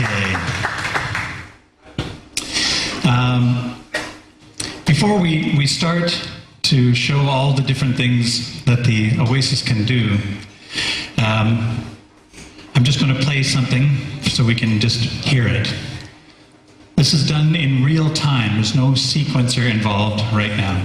Okay. Before we start to show all the different things that the Oasis can do, I'm just going to play something so we can just hear it. This is done in real time. There's no sequencer involved right now.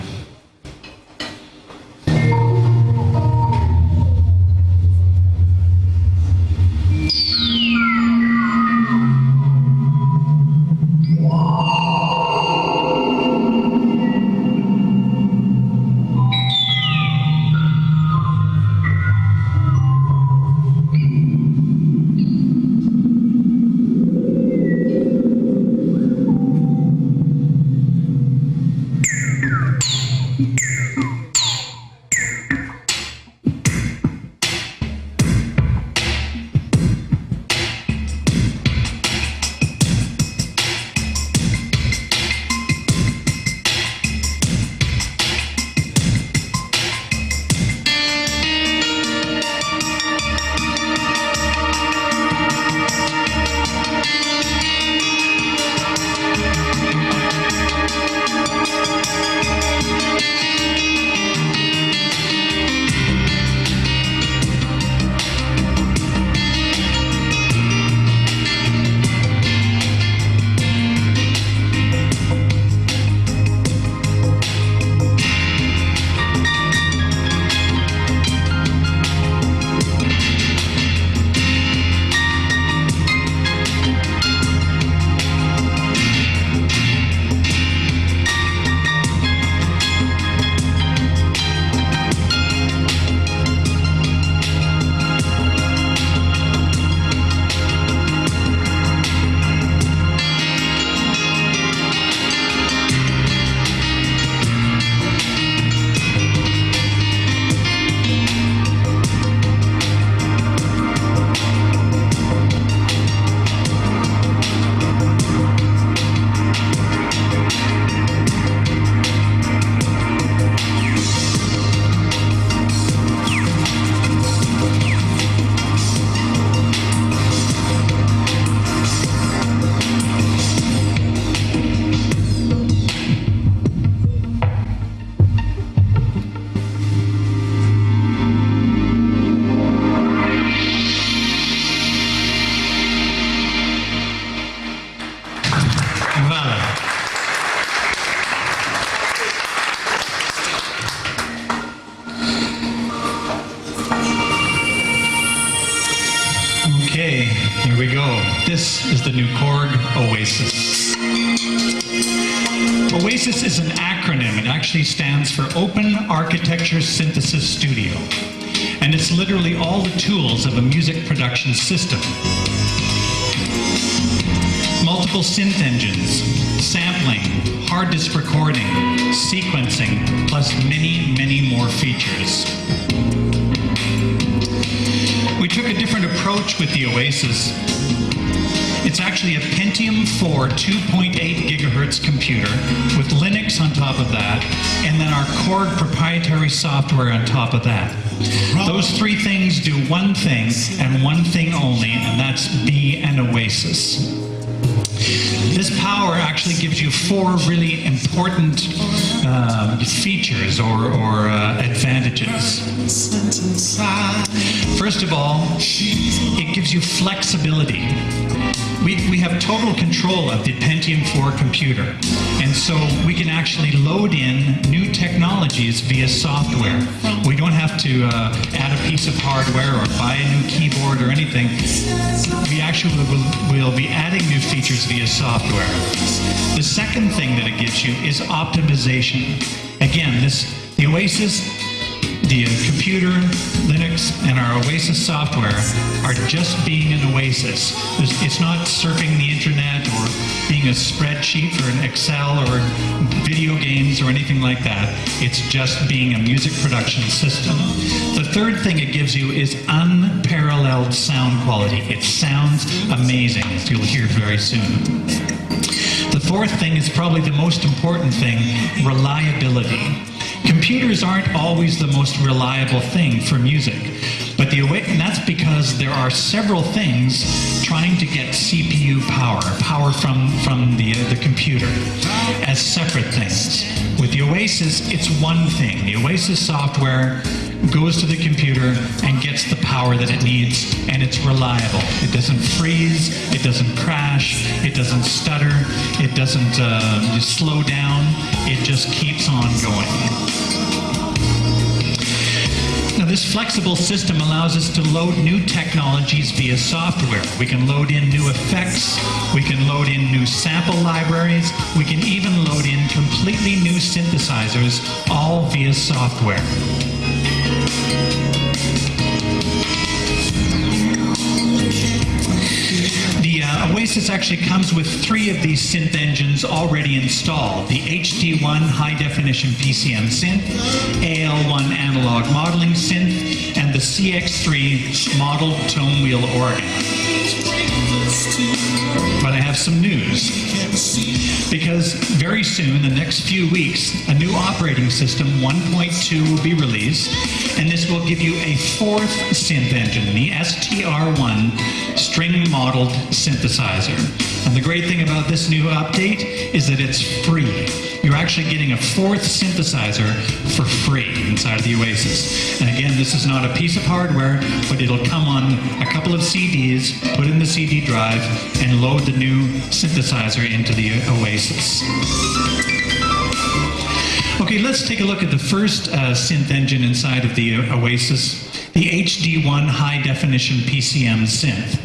Okay, here we go. This is the new Korg Oasis. Oasis is an acronym. It actually stands for Open Architecture Synthesis Studio. And it's literally all the tools of a music production system. Multiple synth engines, sampling, hard disk recording, sequencing, plus many, many more features. We took a different approach with the Oasis. It's actually a Pentium 4 2.8 gigahertz computer with Linux on top of that, and then our Korg proprietary software on top of that. Those three things do one thing and one thing only, and that's be an Oasis. This power actually gives you four really important features or advantages. First of all, it gives you flexibility. We have total control of the Pentium 4 computer, and so we can actually load in new technologies via software. We don't have to add a piece of hardware or buy a new keyboard or anything. We actually will be adding new features via software. The second thing that it gives you is optimization. Again, the Oasis, the computer, Linux, and our Oasis software are just being an Oasis. It's not surfing the internet or being a spreadsheet or an Excel or video games or anything like that. It's just being a music production system. The third thing it gives you is unparalleled sound quality. It sounds amazing, as you'll hear very soon. The fourth thing is probably the most important thing, reliability. Computers aren't always the most reliable thing for music. And that's because there are several things trying to get CPU power from the computer, as separate things. With the Oasis, it's one thing. The Oasis software goes to the computer and gets the power that it needs, and it's reliable. It doesn't freeze, it doesn't crash, it doesn't stutter, it doesn't slow down, it just keeps on going. Now, this flexible system allows us to load new technologies via software. We can load in new effects, we can load in new sample libraries, we can even load in completely new synthesizers, all via software. The Oasis actually comes with 3 of these synth engines already installed. The HD1 high-definition PCM synth, AL1 analog modeling synth, and the CX3 model tone wheel organ. But I have some news. Because very soon, the next few weeks, a new operating system, 1.2, will be released, and this will give you a 4th synth engine, the STR1 string-modeled synthesizer. And the great thing about this new update is that it's free. You're actually getting a 4th synthesizer for free inside of the Oasis. And again, this is not a piece of hardware, but it'll come on a couple of CDs, put in the CD drive, and load the new synthesizer into the Oasis. Okay, let's take a look at the first synth engine inside of the Oasis, the HD1 high-definition PCM synth.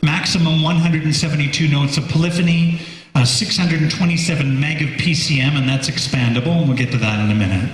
Maximum 172 notes of polyphony, 627 meg of PCM, and that's expandable, and we'll get to that in a minute.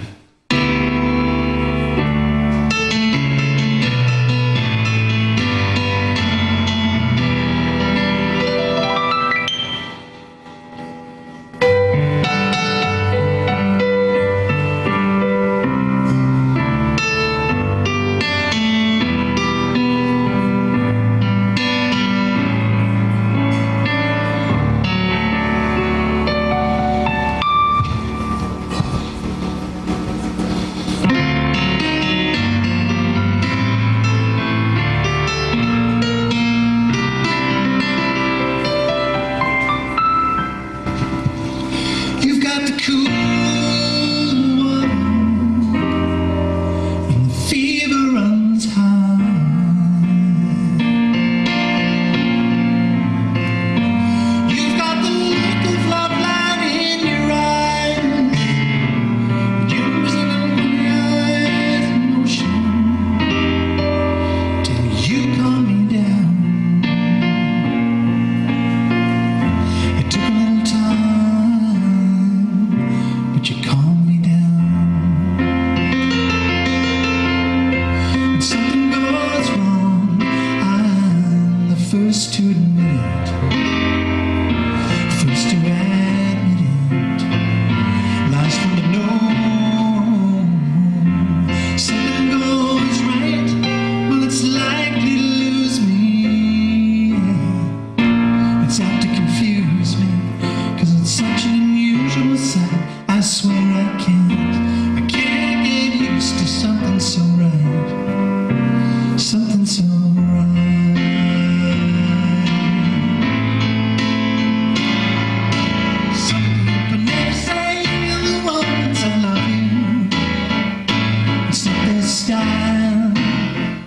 Style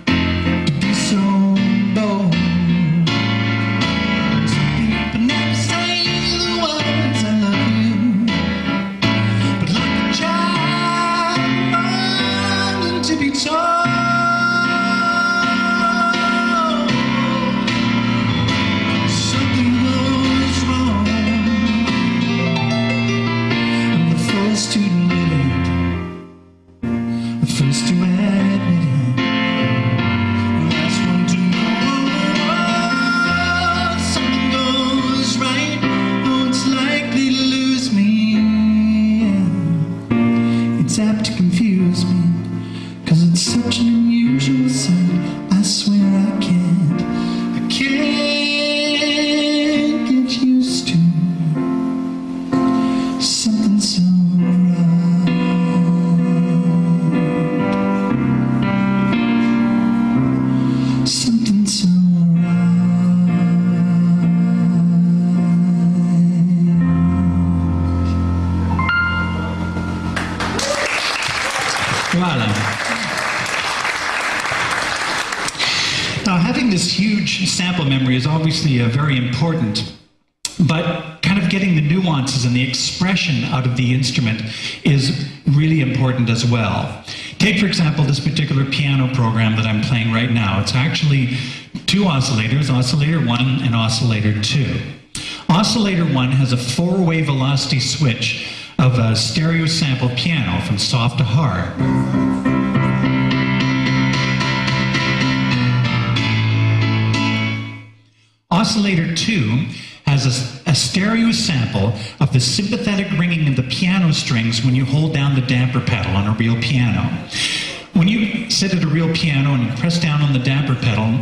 to be so Now, having this huge sample memory is obviously very important, but kind of getting the nuances and the expression out of the instrument is really important as well. Take, for example, this particular piano program that I'm playing right now. It's actually two oscillators, oscillator 1 and oscillator 2. Oscillator 1 has a 4-way velocity switch of a stereo sample piano from soft to hard. Oscillator 2 has a stereo sample of the sympathetic ringing of the piano strings when you hold down the damper pedal on a real piano. When you sit at a real piano and you press down on the damper pedal,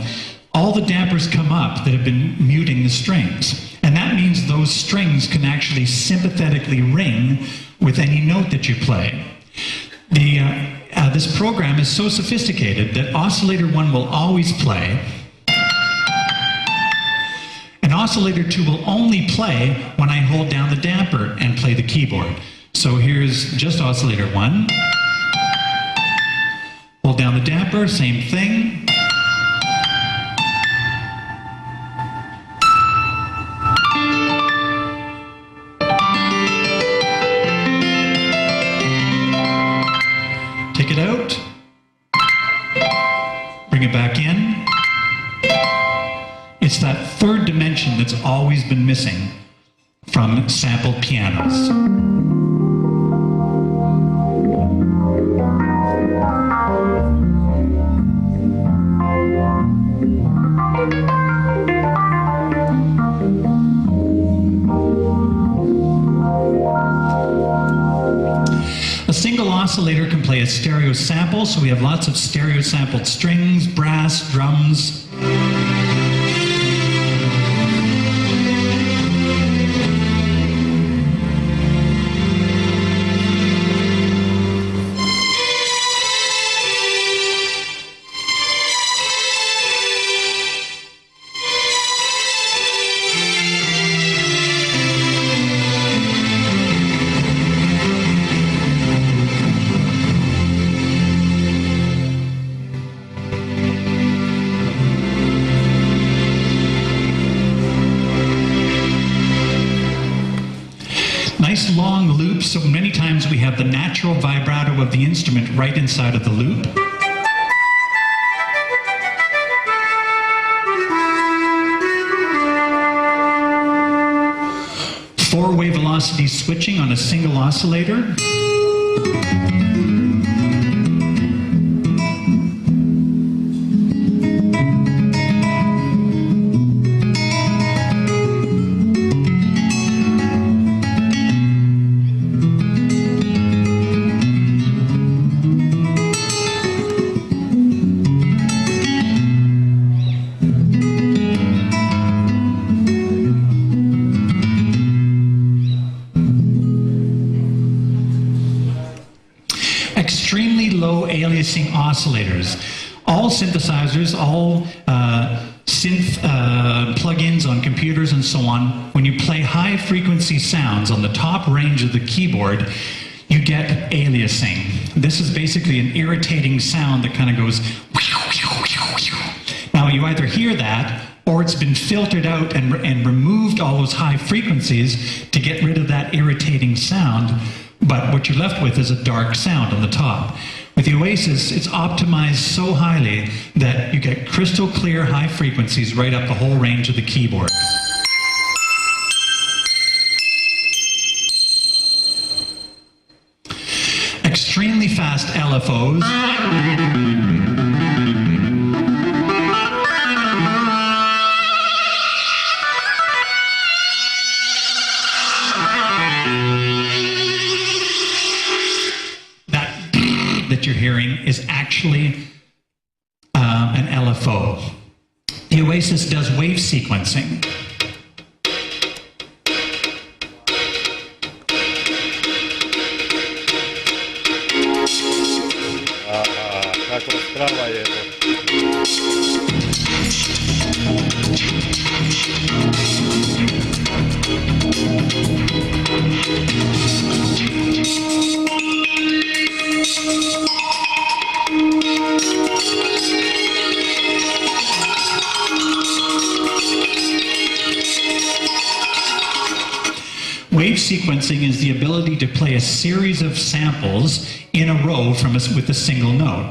all the dampers come up that have been muting the strings. And that means those strings can actually sympathetically ring with any note that you play. This program is so sophisticated that oscillator 1 will always play, and oscillator 2 will only play when I hold down the damper and play the keyboard. So here's just oscillator 1. Hold down the damper, same thing. Take it out. Bring it back in. It's that third dimension that's always been missing from sampled pianos. A single oscillator can play a stereo sample, so we have lots of stereo sampled strings, brass, drums. Nice long loops, so many times we have the natural vibrato of the instrument right inside of the loop. Four-way velocity switching on a single oscillator. Extremely low aliasing oscillators. All synthesizers, all synth plugins on computers and so on, when you play high frequency sounds on the top range of the keyboard, you get aliasing. This is basically an irritating sound that kind of goes. Now you either hear that or it's been filtered out and removed all those high frequencies to get rid of that irritating sound. But what you're left with is a dark sound on the top. With the Oasis, it's optimized so highly that you get crystal clear high frequencies right up the whole range of the keyboard. Extremely fast LFOs. That you're hearing is actually an LFO. The Oasis does wave sequencing. Kako strava je. sequencing is the ability to play a series of samples in a row with a single note.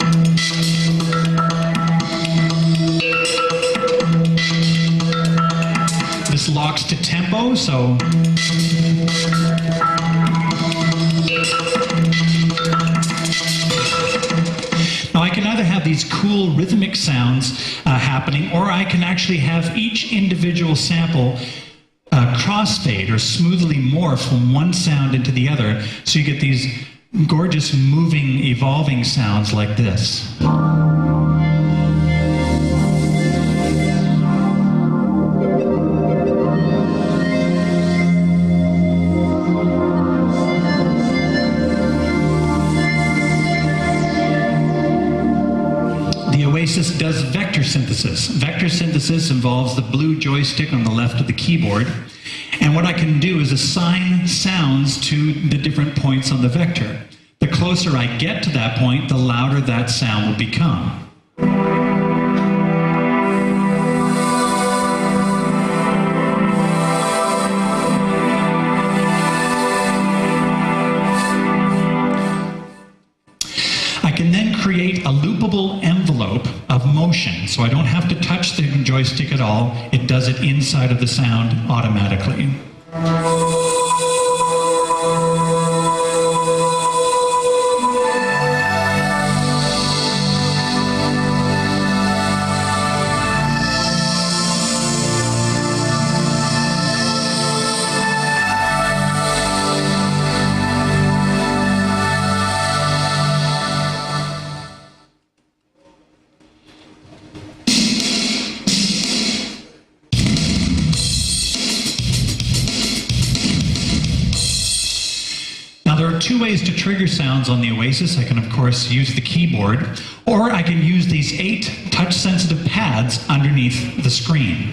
This locks to tempo, so now I can either have these cool rhythmic sounds happening, or I can actually have each individual sample crossfade or smoothly morph from one sound into the other, so you get these gorgeous moving, evolving sounds like this. Oasis does vector synthesis. Vector synthesis involves the blue joystick on the left of the keyboard, and what I can do is assign sounds to the different points on the vector. The closer I get to that point, the louder that sound will become. I can then create a loopable envelope of motion, so I don't have to touch the joystick at all. It does it inside of the sound automatically. There are two ways to trigger sounds on the Oasis. I can, of course, use the keyboard, or I can use these 8 touch-sensitive pads underneath the screen.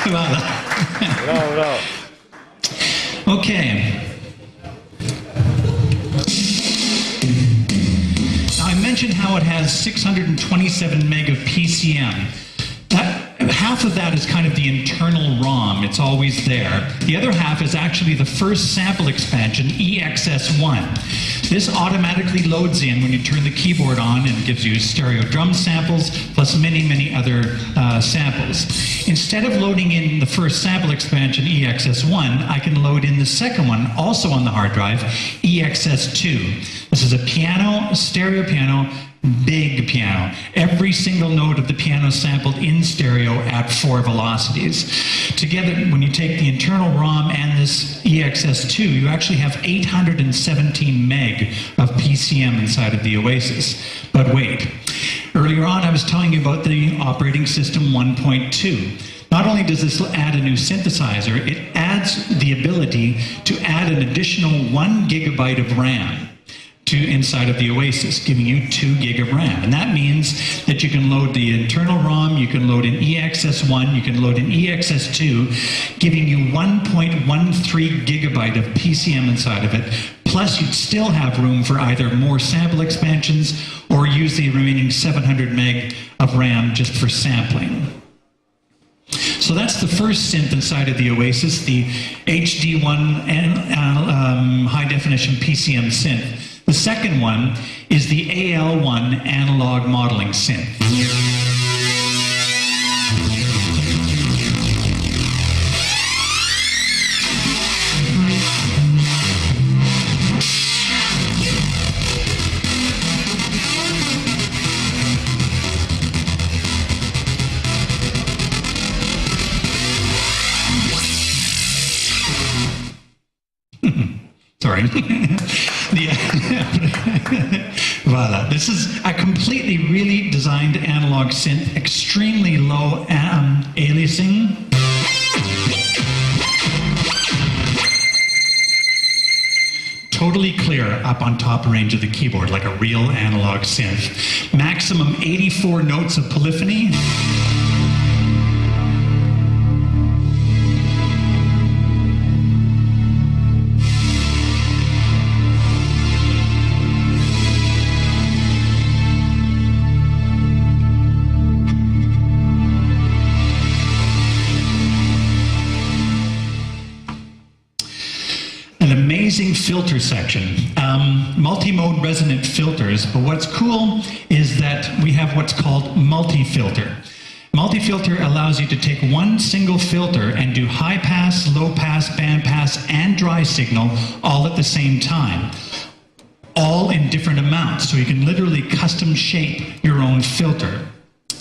Bravo, bravo. Okay. Now I mentioned how it has 627 meg of PCM. Half of that is kind of the internal ROM. It's always there. The other half is actually the first sample expansion, EXS1. This automatically loads in when you turn the keyboard on and gives you stereo drum samples, plus many, many other samples. Instead of loading in the first sample expansion, EXS1, I can load in the second one, also on the hard drive, EXS2. This is a piano, a stereo piano, big piano. Every single note of the piano sampled in stereo at 4 velocities. Together, when you take the internal ROM and this EXS2, you actually have 817 meg of PCM inside of the Oasis. But wait, earlier on I was telling you about the operating system 1.2. Not only does this add a new synthesizer, it adds the ability to add an additional 1 gigabyte of RAM to inside of the Oasis, giving you 2 gig of RAM. And that means that you can load the internal ROM, you can load an EXS1, you can load an EXS2, giving you 1.13 gigabyte of PCM inside of it. Plus, you'd still have room for either more sample expansions or use the remaining 700 meg of RAM just for sampling. So that's the first synth inside of the Oasis, the HD1 and high-definition PCM synth. The second one is the AL1 analog modeling synth. Sorry. Voila. This is a completely really designed analog synth, extremely low aliasing. totally clear up on top range of the keyboard, like a real analog synth. Maximum 84 notes of polyphony. An amazing filter section, multi-mode resonant filters, but what's cool is that we have what's called multi-filter. Multi-filter allows you to take one single filter and do high pass, low pass, band pass, and dry signal all at the same time, all in different amounts, so you can literally custom shape your own filter.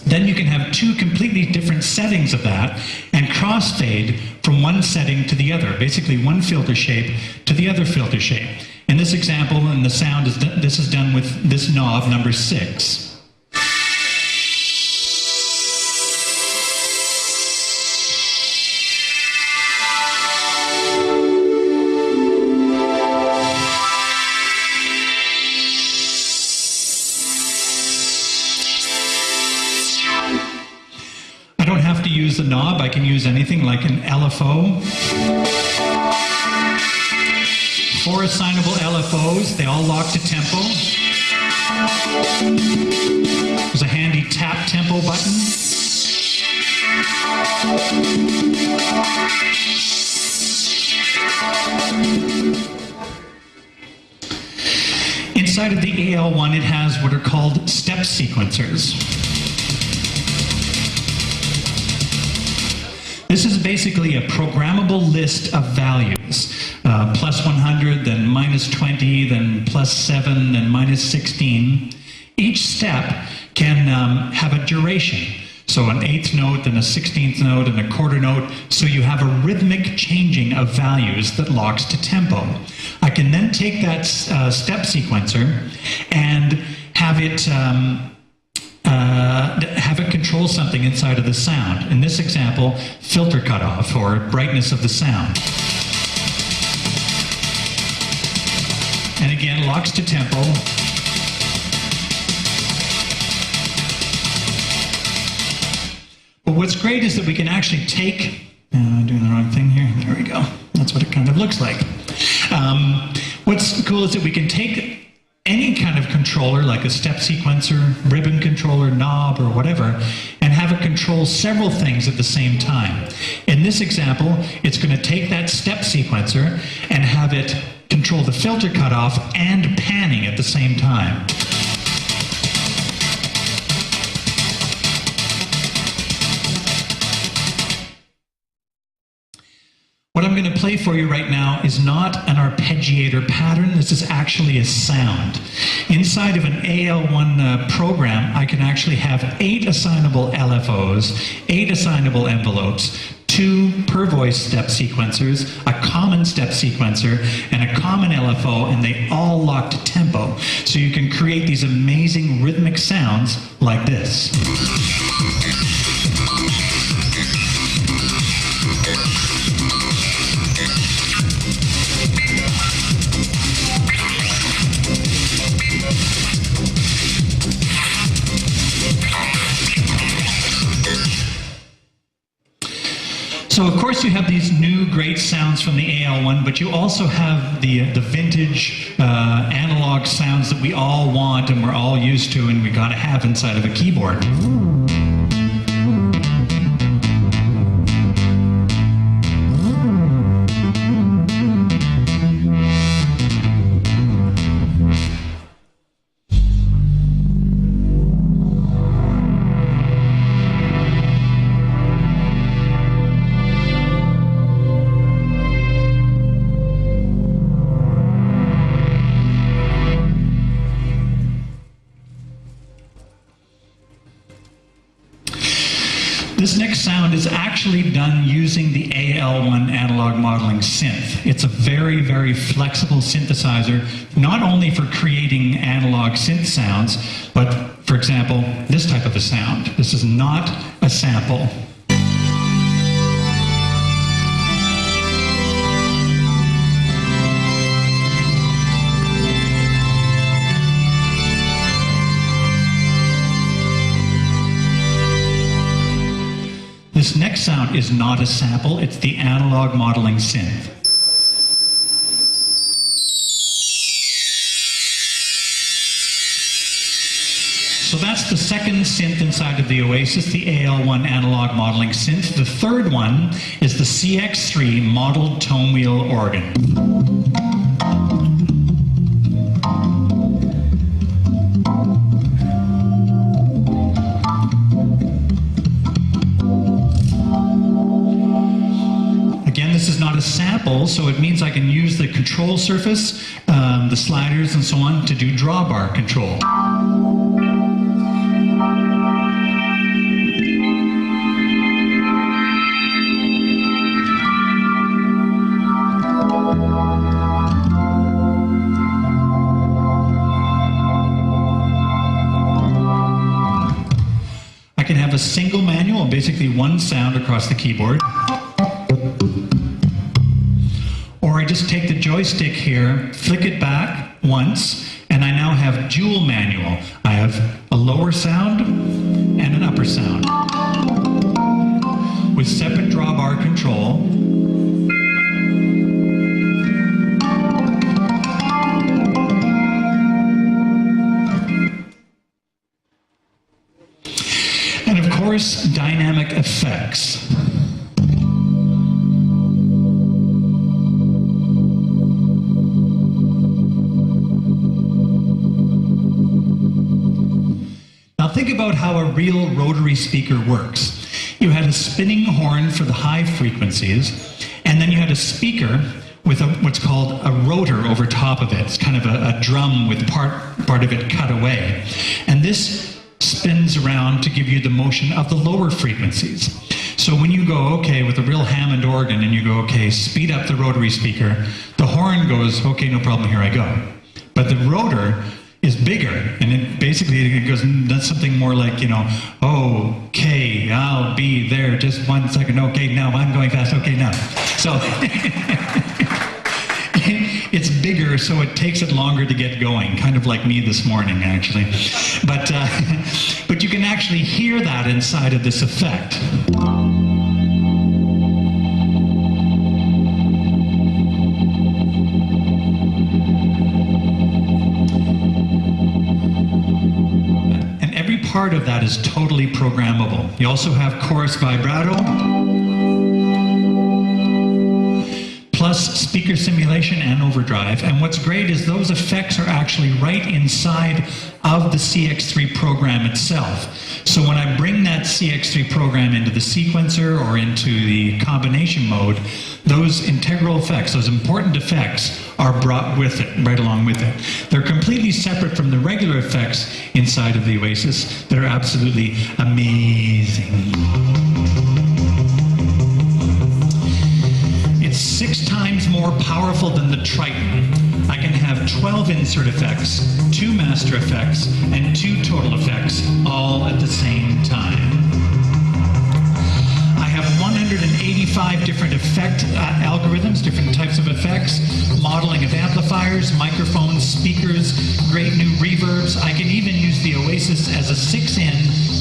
Then you can have two completely different settings of that and crossfade from one setting to the other, basically one filter shape to the other filter shape. In this example, and the sound is this is done with this knob, number 6. I don't have to use the knob, I can use anything like an LFO. 4 assignable LFOs, they all lock to tempo. There's a handy tap tempo button. Inside of the AL1 it has what are called step sequencers. This is basically a programmable list of values. Plus 100, then minus 20, then plus 7, then minus 16. Each step can have a duration. So an 8th note, then a 16th note, and a quarter note. So you have a rhythmic changing of values that locks to tempo. I can then take that step sequencer and have it control something inside of the sound. In this example, filter cutoff or brightness of the sound. And again, locks to tempo. But what's great is that we can actually take, I'm doing the wrong thing here, there we go. That's what it kind of looks like. What's cool is that we can take any kind of controller, like a step sequencer, ribbon controller, knob, or whatever, and have it control several things at the same time. In this example, it's going to take that step sequencer and have it control the filter cutoff and panning at the same time. What I'm going to play for you right now is not an arpeggiator pattern, this is actually a sound. Inside of an AL1 program, I can actually have 8 assignable LFOs, 8 assignable envelopes, 2 per voice step sequencers, a common step sequencer, and a common LFO, and they all lock to tempo. So you can create these amazing rhythmic sounds like this. So of course you have these new great sounds from the AL1, but you also have the vintage analog sounds that we all want and we're all used to and we gotta have inside of a keyboard. This next sound is actually done using the AL1 analog modeling synth. It's a very, very flexible synthesizer, not only for creating analog synth sounds, but for example, this type of a sound. This is not a sample. sound is not a sample, it's the analog modeling synth. So that's the second synth inside of the Oasis, the AL1 analog modeling synth. The third one is the CX3 modeled tone wheel organ. Again, this is not a sample, so it means I can use the control surface, the sliders and so on, to do drawbar control. I can have a single manual, basically one sound across the keyboard. Or I just take the joystick here, flick it back once, and I now have dual manual. I have a lower sound and an upper sound with separate drawbar control. And of course, dynamic effects. Now think about how a real rotary speaker works. You had a spinning horn for the high frequencies, and then you had a speaker with what's called a rotor over top of it. It's kind of a drum with part of it cut away. And this spins around to give you the motion of the lower frequencies. So when you go, okay, with a real Hammond organ, and you go, okay, speed up the rotary speaker, the horn goes, okay, no problem, here I go. But the rotor is bigger, and it basically goes, does something more like, you know, okay, I'll be there just 1 second, okay, now I'm going fast, okay, now. So it's bigger, so it takes it longer to get going, kind of like me this morning, actually. But you can actually hear that inside of this effect. Part of that is totally programmable. You also have chorus vibrato, plus speaker simulation and overdrive. And what's great is those effects are actually right inside of the CX3 program itself. So when I bring that CX3 program into the sequencer or into the combination mode, those integral effects, those important effects, are brought with it, right along with it. They're completely separate from the regular effects inside of the Oasis that are absolutely amazing. It's 6 times more powerful than the Triton. I can have 12 insert effects, 2 master effects, and 2 total effects, all at the same time. I have 185 different effect algorithms, different types of effects, modeling of amplifiers, microphones, speakers, great new reverbs. I can even use the Oasis as a 6-in,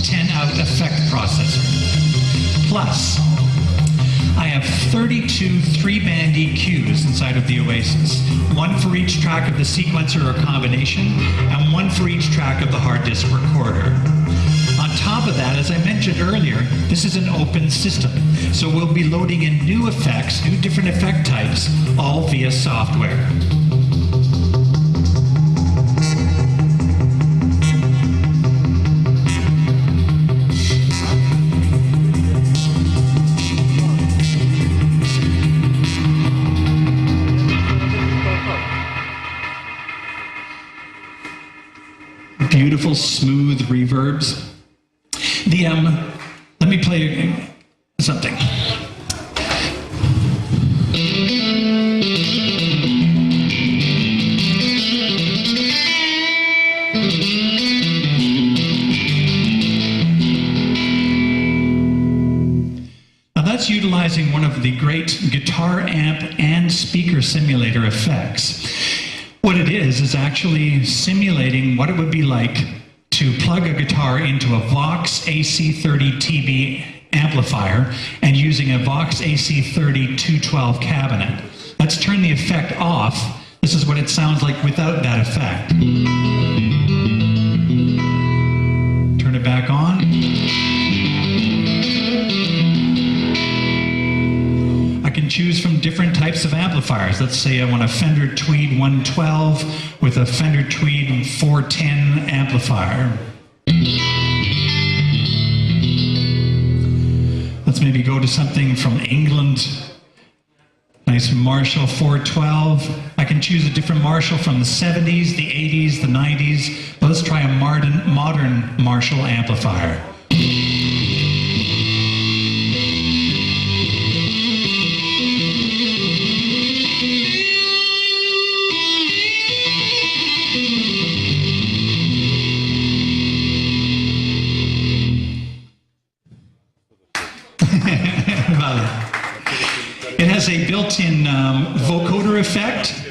10-out effect processor. Plus, I have 32 3-band EQs inside of the Oasis, 1 for each track of the sequencer or combination, and 1 for each track of the hard disk recorder. On top of that, as I mentioned earlier, this is an open system, so we'll be loading in new effects, new different effect types, all via software. Beautiful, smooth reverbs. Let me play something. Now that's utilizing one of the great guitar amp and speaker simulator effects. What it is actually simulating what it would be like to plug a guitar into a Vox AC30 TB amplifier and using a Vox AC30 212 cabinet. Let's turn the effect off. This is what it sounds like without that effect. Turn it back on. I can choose from different types of amplifiers. Let's say I want a Fender Tweed 112 with a Fender Tweed 410 amplifier. Let's maybe go to something from England. Nice Marshall 412. I can choose a different Marshall from the 70s, the 80s, the 90s. Let's try a modern Marshall amplifier. It has a built-in vocoder effect.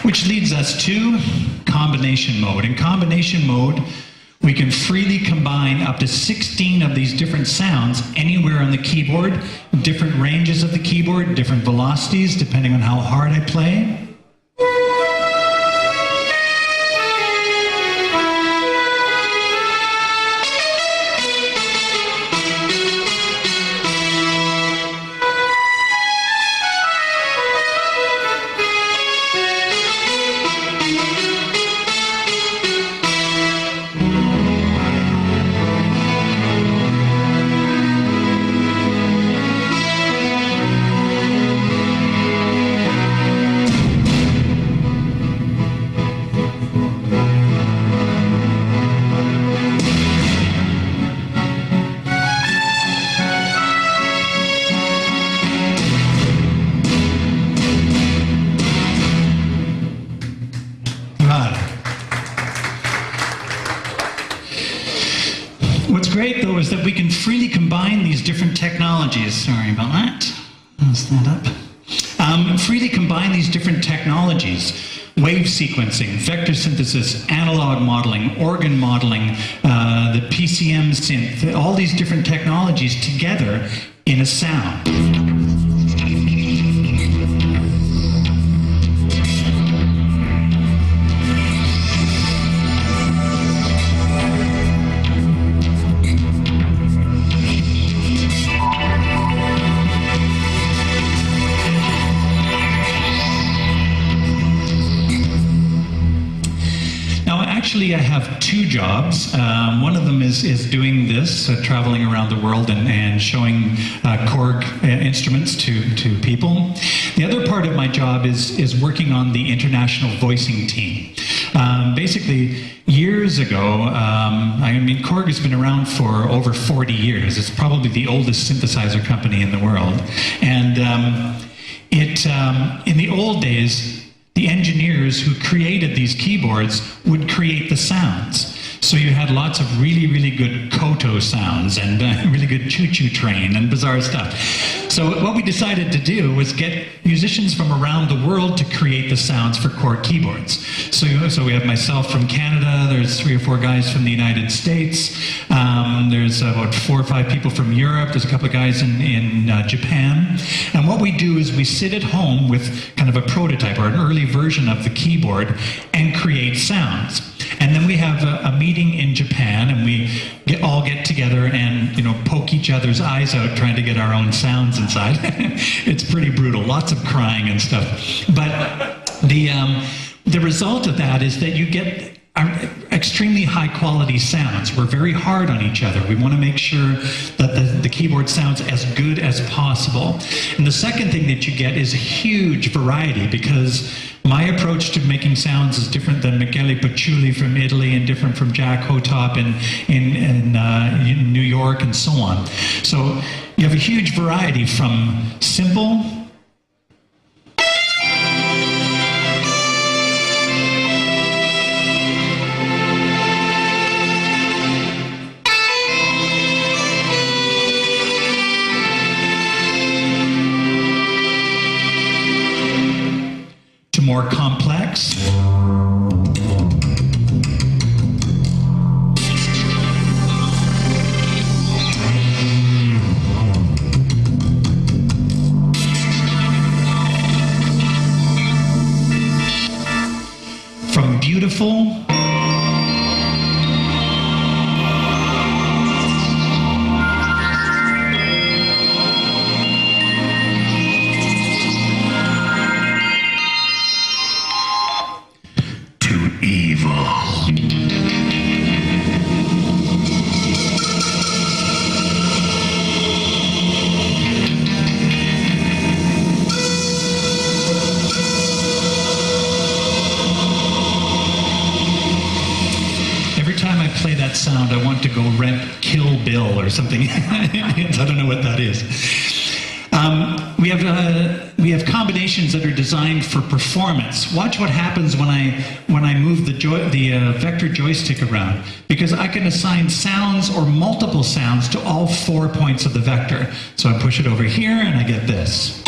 Which leads us to combination mode. In combination mode, we can freely combine up to 16 of these different sounds anywhere on the keyboard, different ranges of the keyboard, different velocities, depending on how hard I play. What's great, though, is that we can freely combine these different technologies. Sorry about that. I'll stand up. Freely combine these different technologies. Wave sequencing, vector synthesis, analog modeling, organ modeling, the PCM synth, all these different technologies together in a sound. Actually, I have two jobs. One of them is doing this, traveling around the world and showing Korg instruments to people. The other part of my job is working on the international voicing team. Basically, years ago, I mean, Korg has been around for over 40 years. It's probably the oldest synthesizer company in the world. And in the old days, the engineers who created these keyboards would create the sounds. So you had lots of really, really good koto sounds and really good choo-choo train and bizarre stuff. So what we decided to do was get musicians from around the world to create the sounds for Korg keyboards. So we have myself from Canada, there's 3 or 4 guys from the United States, there's about 4 or 5 people from Europe, there's a couple of guys in Japan. And what we do is we sit at home with kind of a prototype or an early version of the keyboard and create sounds. And then we have a meeting in Japan, and we all get together and poke each other's eyes out trying to get our own sounds inside. It's pretty brutal, lots of crying and stuff. But the result of that is that you get extremely high quality sounds. We're very hard on each other. We want to make sure that the keyboard sounds as good as possible. And the second thing that you get is a huge variety, because my approach to making sounds is different than Michele Paciulli from Italy and different from Jack Hotop in New York and so on. So you have a huge variety from simple to more complex. From beautiful to evil. Every time I play that sound, I want to go rent Kill Bill or something. I don't know what that is. We have combinations that are designed for performance. Watch what happens when I move the vector joystick around, because I can assign sounds or multiple sounds to all 4 points of the vector. So I push it over here and I get this.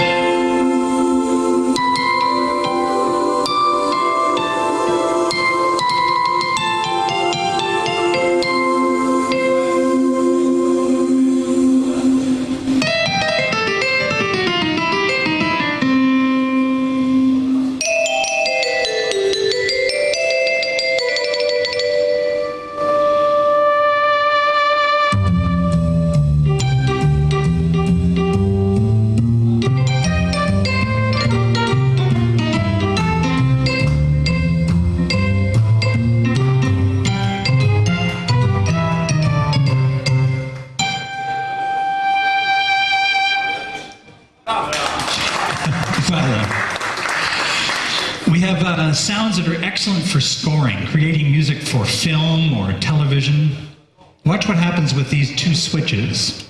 We have sounds that are excellent for scoring, creating music for film or television. Watch what happens with these two switches.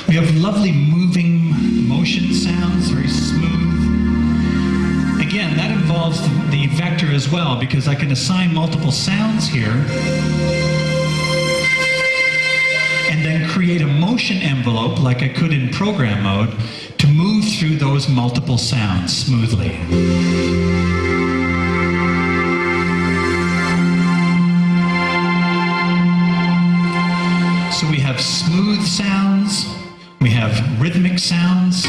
We have lovely moving motion sounds, very smooth. Again, that involves the vector as well, because I can assign multiple sounds here and then create a motion envelope like I could in program mode to move through those multiple sounds smoothly. So we have smooth sounds. We have rhythmic sounds.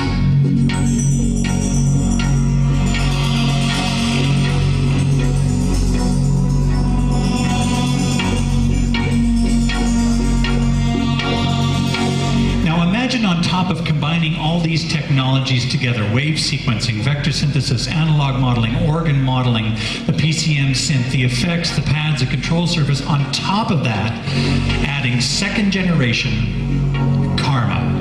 Now imagine on top of combining all these technologies together, wave sequencing, vector synthesis, analog modeling, organ modeling, the PCM synth, the effects, the pads, the control surface, on top of that, adding second generation Karma.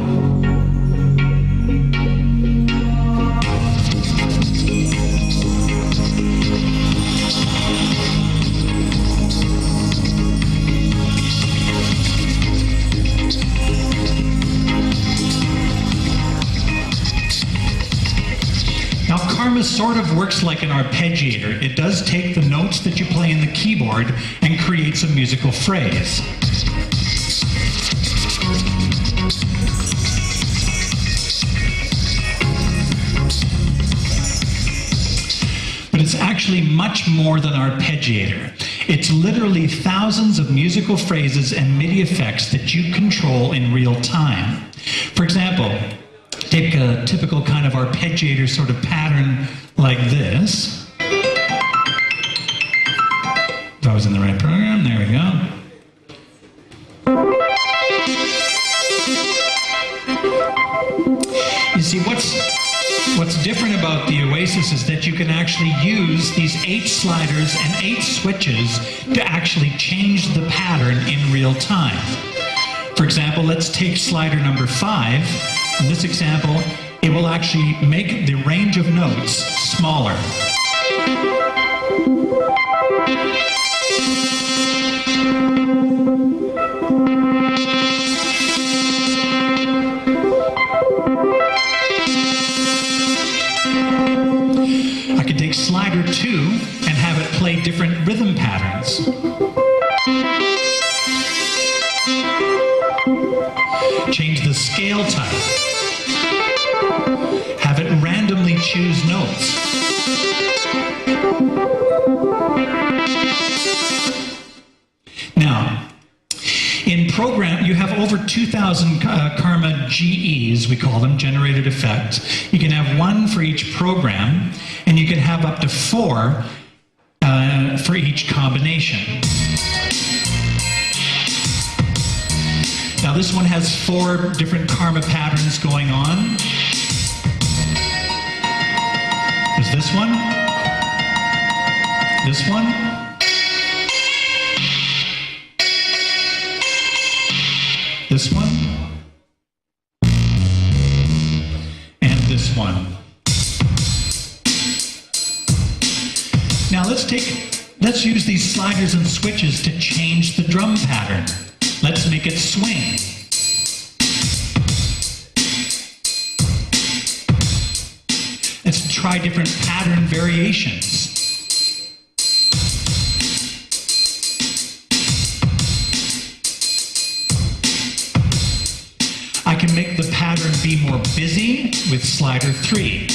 Now, Karma sort of works like an arpeggiator. It does take the notes that you play in the keyboard and creates a musical phrase. But it's actually much more than arpeggiator. It's literally thousands of musical phrases and MIDI effects that you control in real time. For example, take a typical kind of arpeggiator sort of pattern like this. If I was in the right program, there we go. You see, what's different about the Oasis is that you can actually use these 8 sliders and 8 switches to actually change the pattern in real time. For example, let's take slider number 5. In this example, it will actually make the range of notes smaller. I could take slider 2 and have it play different rhythm patterns. Change the scale type. Have it randomly choose notes. Now, in program, you have over 2,000 Karma GEs, we call them, generated effects. You can have 1 for each program, and you can have up to 4 for each combination. Now this one has 4 different Karma patterns going on. There's this one, this one, this one, and this one. Now let's use these sliders and switches to change the drum pattern. Let's make it swing. Let's try different pattern variations. I can make the pattern be more busy with slider 3.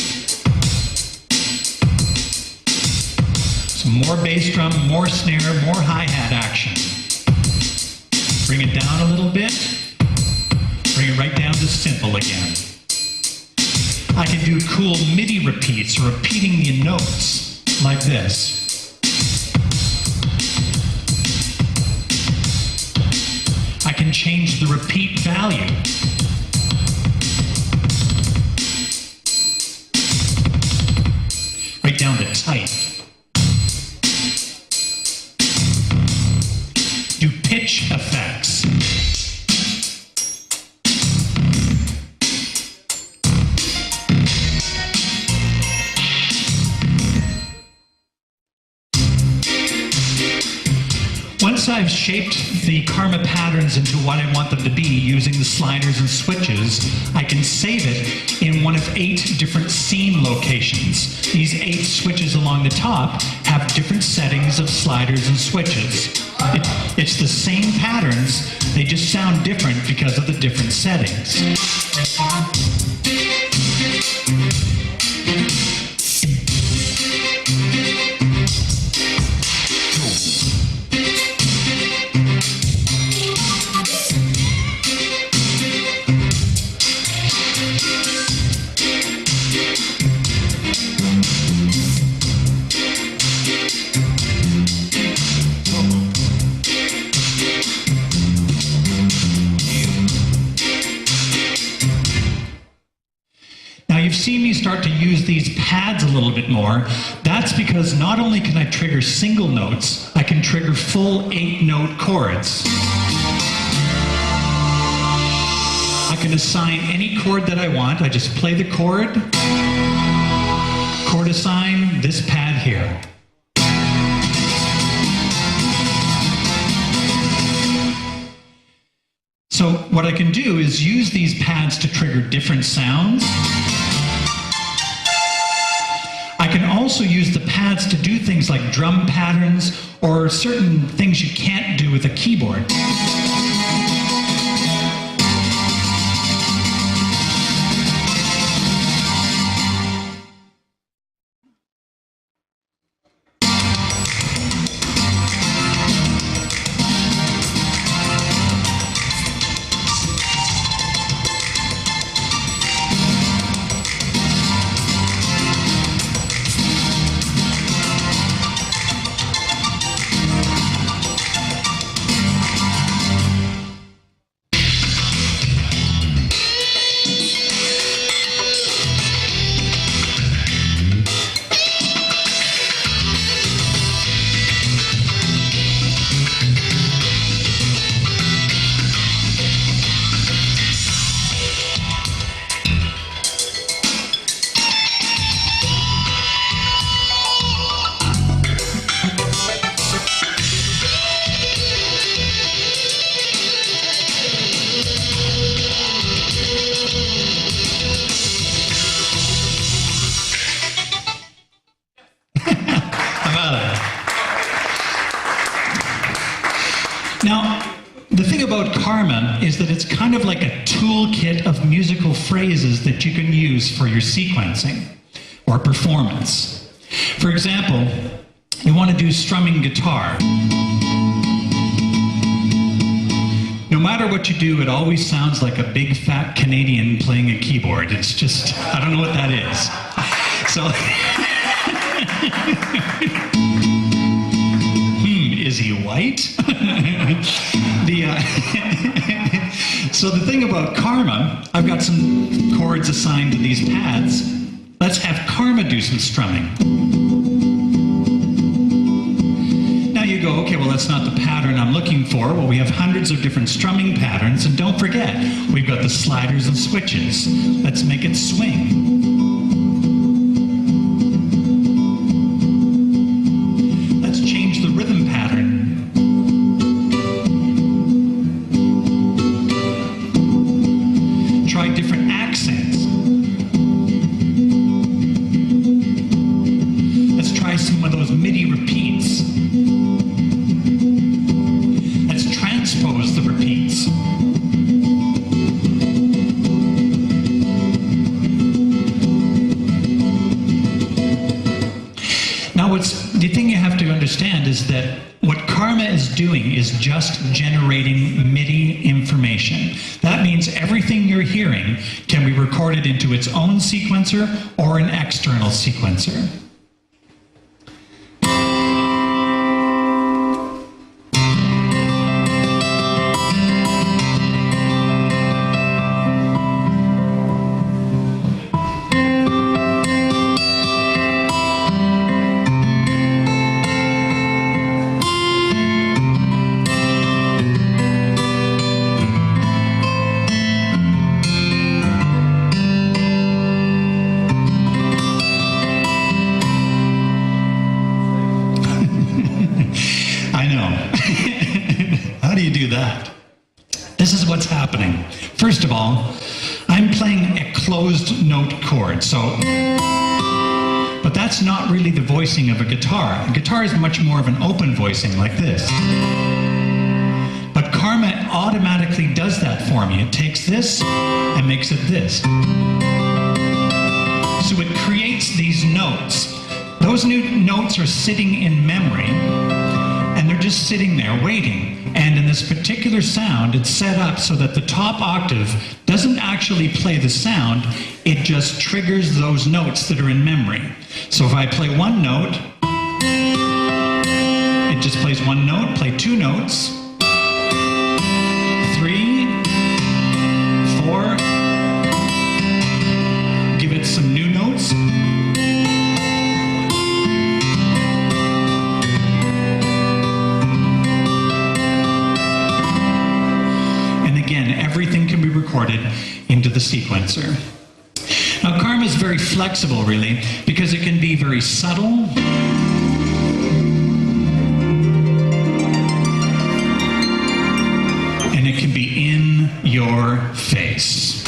So more bass drum, more snare, more hi-hat action. Bring it down a little bit. Bring it right down to simple again. I can do cool MIDI repeats, or repeating the notes like this. I can change the repeat value. Right down to tight. Do pitch effects. Once I've shaped the Karma patterns into what I want them to be using the sliders and switches, I can save it in one of 8 different scene locations. These 8 switches along the top have different settings of sliders and switches. It's the same patterns, they just sound different because of the different settings. You've seen me start to use these pads a little bit more. That's because not only can I trigger single notes, I can trigger full 8-note chords. I can assign any chord that I want. I just play the chord, chord assign, this pad here. So what I can do is use these pads to trigger different sounds. I can also use the pads to do things like drum patterns or certain things you can't do with a keyboard. Now, the thing about karma is that it's kind of like a toolkit of musical phrases that you can use for your sequencing or performance. For example, you want to do strumming guitar. No matter what you do, it always sounds like a big fat Canadian playing a keyboard. It's just, I don't know what that is. So, is he white? So the thing about karma, I've got some chords assigned to these pads. Let's have karma do some strumming. Now you go, okay, well that's not the pattern I'm looking for. Well, we have hundreds of different strumming patterns, and don't forget, we've got the sliders and switches. Let's make it swing. Let's change the rhythm pattern. Try different accents. Let's try some of those MIDI repeats. Let's transpose the repeats. Now, the thing you have to understand is that what karma is doing is just generating MIDI information. That means everything you're hearing can be recorded into its own sequencer or an external sequencer. I know. How do you do that? This is what's happening. First of all, I'm playing a closed note chord, but that's not really the voicing of a guitar. A guitar is much more of an open voicing like this. But karma automatically does that for me. It takes this and makes it this. So it creates these notes. Those new notes are sitting in memory, and they're just sitting there waiting. And in this particular sound, it's set up so that the top octave doesn't actually play the sound, it just triggers those notes that are in memory. So if I play one note, it just plays one note, play two notes, 3, 4, give it some new notes. Everything can be recorded into the sequencer. Now, karma is very flexible, really, because it can be very subtle. And it can be in your face.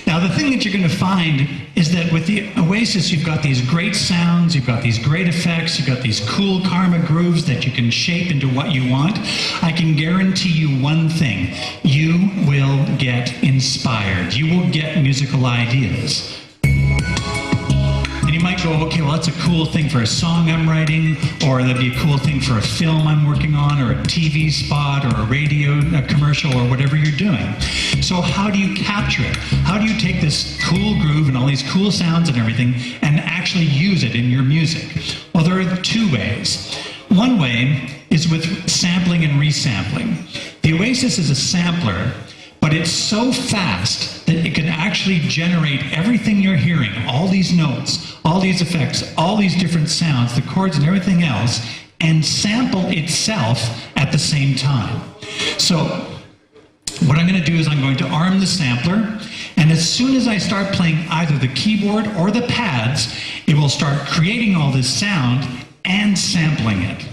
Now, the thing that you're going to find is that with the Oasis, you've got these great sounds, you've got these great effects, you've got these cool karma grooves that you can shape into what you want. I can guarantee you one thing: you will get inspired. You will get musical ideas. And you might go, okay, well, that's a cool thing for a song I'm writing, or that'd be a cool thing for a film I'm working on, or a TV spot, or a radio commercial, or whatever you're doing. So how do you capture it? How do you take this cool groove and all these cool sounds and everything and actually use it in your music? Well, there are two ways. One way is with sampling and resampling. The Oasis is a sampler, but it's so fast that it can actually generate everything you're hearing, all these notes, all these effects, all these different sounds, the chords and everything else, and sample itself at the same time. So what I'm going to do is I'm going to arm the sampler, and as soon as I start playing either the keyboard or the pads, it will start creating all this sound and sampling it.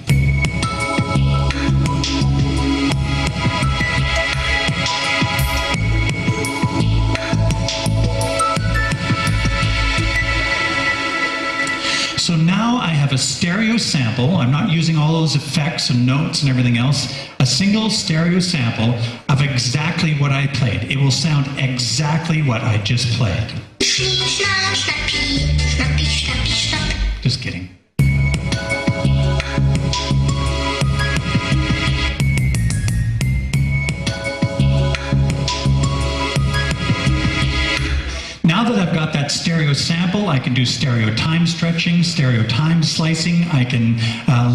stereo sample. I'm not using all those effects and notes and everything else. A single stereo sample of exactly what I played. It will sound exactly what I just played. Just kidding. Now that I've got that stereo sample, I can do stereo time stretching, stereo time slicing, I can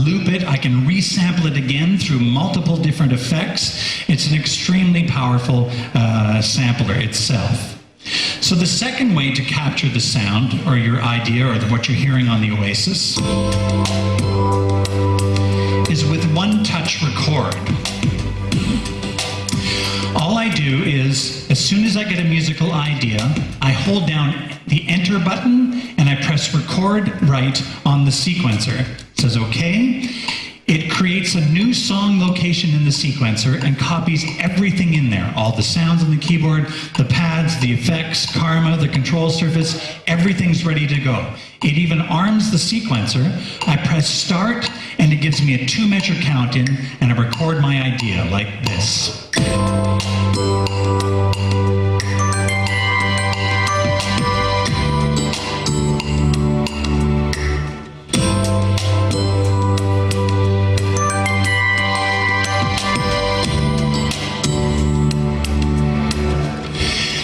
loop it, I can resample it again through multiple different effects. It's an extremely powerful sampler itself. So the second way to capture the sound, or your idea, or what you're hearing on the Oasis, is with one-touch record. All I do is, as soon as I get a musical idea, I hold down the enter button and I press record right on the sequencer. It says okay. It creates a new song location in the sequencer and copies everything in there. All the sounds on the keyboard, the pads, the effects, karma, the control surface, everything's ready to go. It even arms the sequencer. I press start and it gives me a 2-measure count in and I record my idea like this.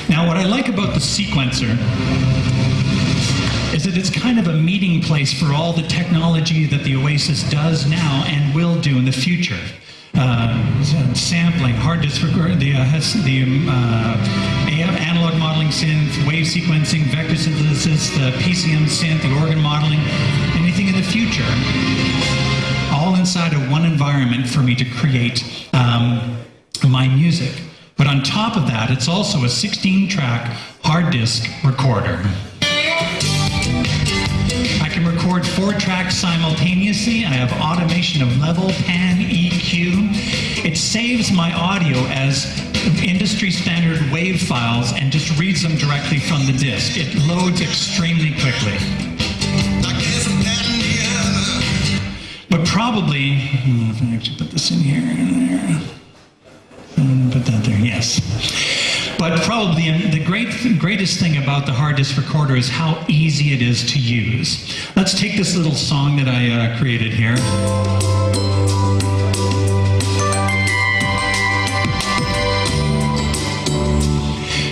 Now, what I like about the sequencer is that it's kind of a meeting place for all the technology that the Oasis does now and will do in the future. Sampling, hard disk record, the analog modeling synth, wave sequencing, vector synthesis, the PCM synth, the organ modeling, anything in the future, all inside of one environment for me to create my music. But on top of that, it's also a 16-track hard disk recorder. I can record 4 tracks simultaneously. I have automation of level, pan, EQ. It saves my audio as industry standard WAV files and just reads them directly from the disk. It loads extremely quickly. But probably, if I actually put this in here and there. Put that there, yes. But probably the greatest thing about the hard disk recorder is how easy it is to use. Let's take this little song that I created here.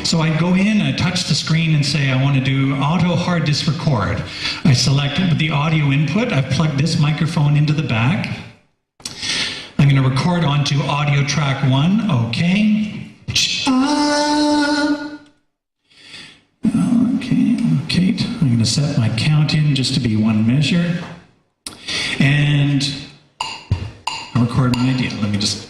So I go in, I touch the screen and say I want to do auto hard disk record. I select the audio input. I've plugged this microphone into the back. I'm going to record onto audio track 1, okay. Okay, I'm going to set my count in just to be 1 measure. And I'll record my idea. Let me just...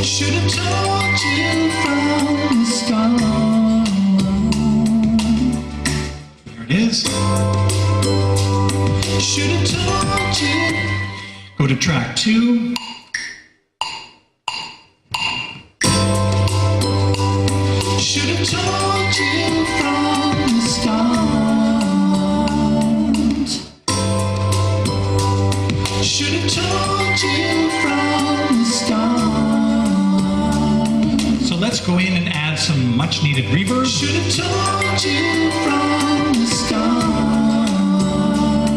Should have told you from the start. There it is. Should have told you. Go to track 2. Should have told you from the start. Should have told you from the start. So let's go in and add some much needed reverb. Should have told you from the start.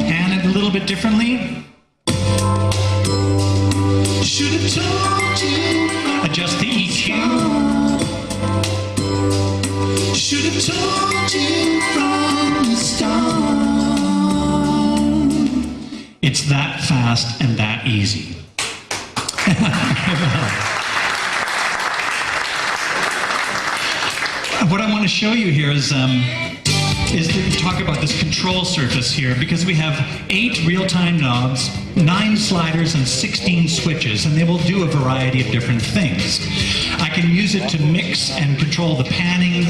Pan it a little bit differently. Should have told you. Adjust the EQ. Should have told you from the start. It's that fast and that easy. What I want to show you here is to talk about this control surface here, because we have 8 real-time knobs, 9 sliders, and 16 switches, and they will do a variety of different things. I can use it to mix and control the panning,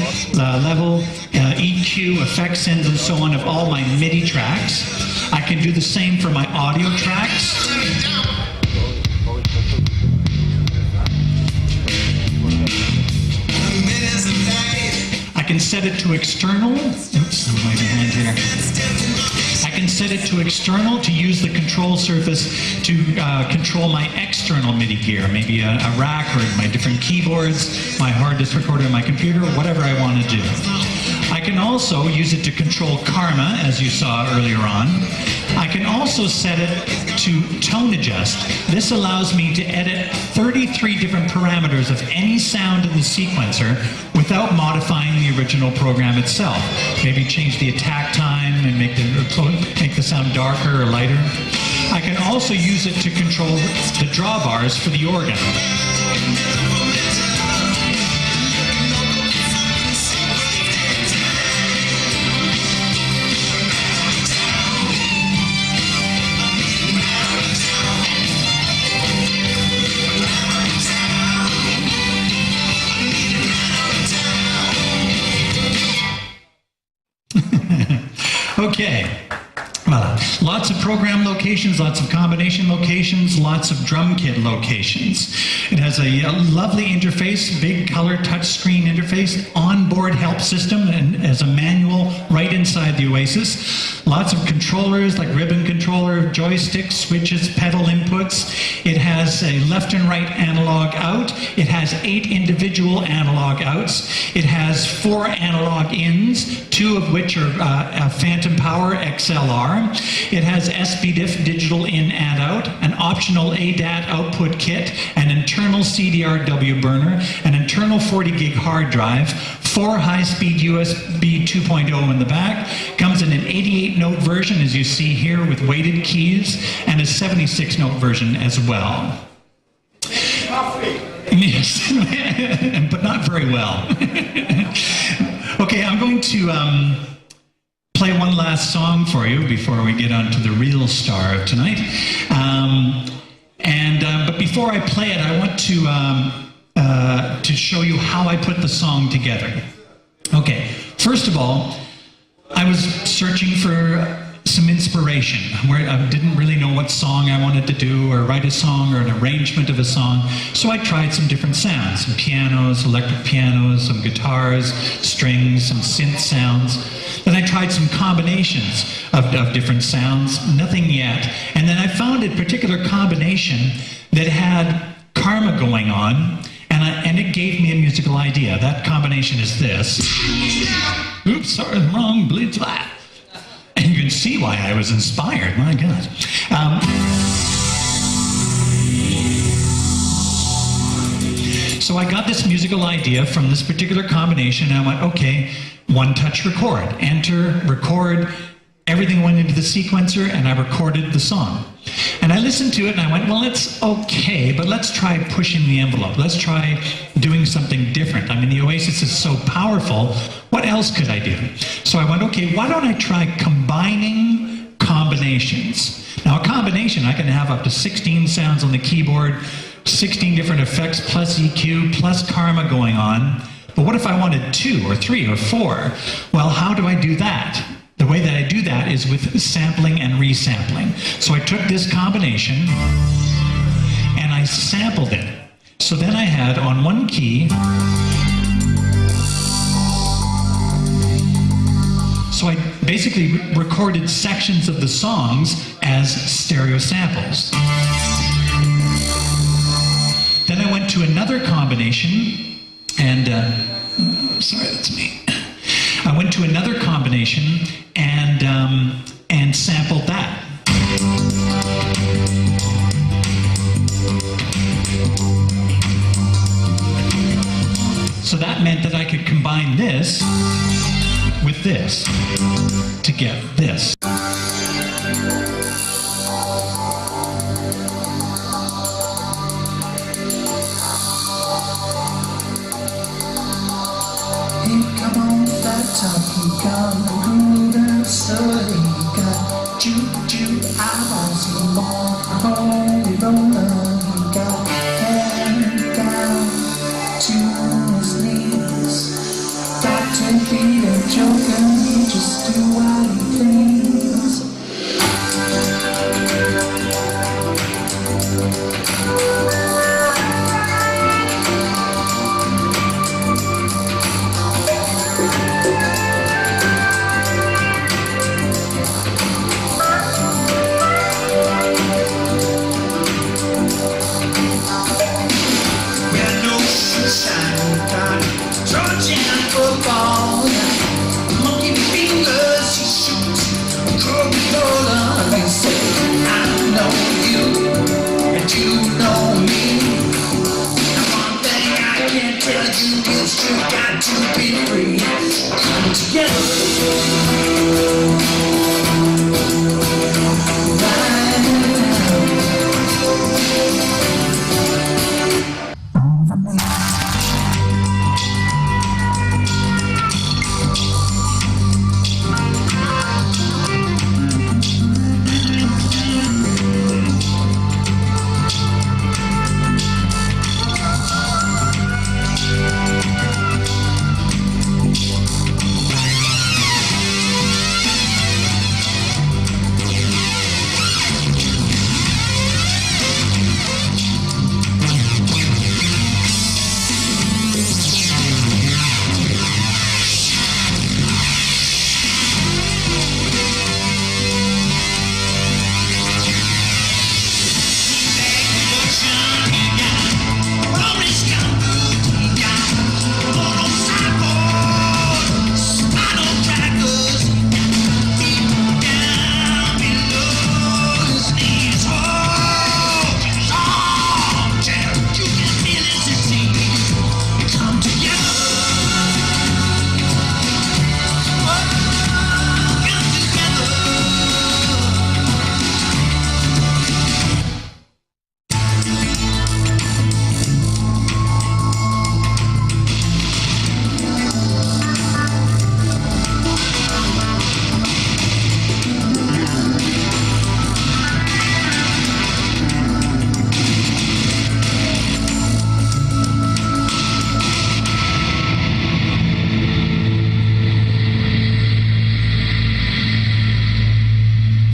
level, EQ, effect sends, and so on of all my MIDI tracks. I can do the same for my audio tracks. can set it to external. Oops, I'm waving hand here. I can set it to external to use the control surface to control my external MIDI gear, maybe a rack or my different keyboards, my hard disk recorder, my computer, whatever I want to do. I can also use it to control Karma, as you saw earlier on. I can also set it to tone adjust. This allows me to edit 33 different parameters of any sound in the sequencer without modifying the original program itself. Maybe change the attack time and make the sound darker or lighter. I can also use it to control the drawbars for the organ. Okay, well, lots of program locations, lots of combination locations, lots of drum kit locations. It has a lovely interface, big color touchscreen interface, onboard help system, and as a manual right inside the Oasis. Lots of controllers like ribbon controller, joysticks, switches, pedal inputs. It has a left and right analog out. It has 8 individual analog outs. It has 4 analog ins, 2 of which are Phantom Power XLR. It has SPDIF digital in and out, an optional ADAT output kit, an internal CDRW burner, an internal 40 gig hard drive, 4 high-speed USB 2.0 in the back, comes in an 88-note version, as you see here, with weighted keys, and a 76-note version as well. Yes, but not very well. Okay, I'm going to play one last song for you before we get on to the real star of tonight. But before I play it, I want to show you how I put the song together. Okay, first of all, I was searching for some inspiration, where I didn't really know what song I wanted to do, or write a song, or an arrangement of a song. So I tried some different sounds, some pianos, electric pianos, some guitars, strings, some synth sounds. Then I tried some combinations of different sounds, nothing yet. And then I found a particular combination that had Karma going on, and it gave me a musical idea. That combination is this. Oops, sorry, wrong, bleed flat. And you can see why I was inspired, my God. So I got this musical idea from this particular combination, and I went, okay, one touch record, enter, record, everything went into the sequencer, and I recorded the song. And I listened to it, and I went, well, it's okay, but let's try pushing the envelope. Let's try doing something different. I mean, the Oasis is so powerful. What else could I do? So I went, okay, why don't I try combining combinations? Now, a combination, I can have up to 16 sounds on the keyboard, 16 different effects, plus EQ, plus Karma going on. But what if I wanted 2 or 3 or 4? Well, how do I do that? The way that I do that is with sampling and resampling. So I took this combination and I sampled it. So then I had on one key, so I basically recorded sections of the songs as stereo samples. Then I went to another combination and, sorry, that's me. I went to another combination and sampled that. So that meant that I could combine this with this to get this. got to be free. Come together.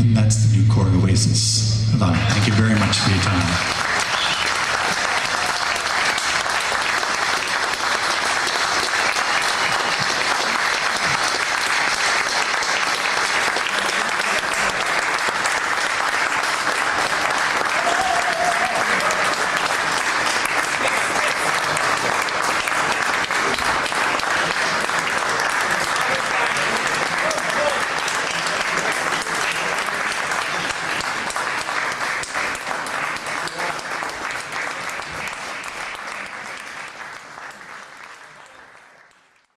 And that's the new Korg Oasis. Thank you very much for your time.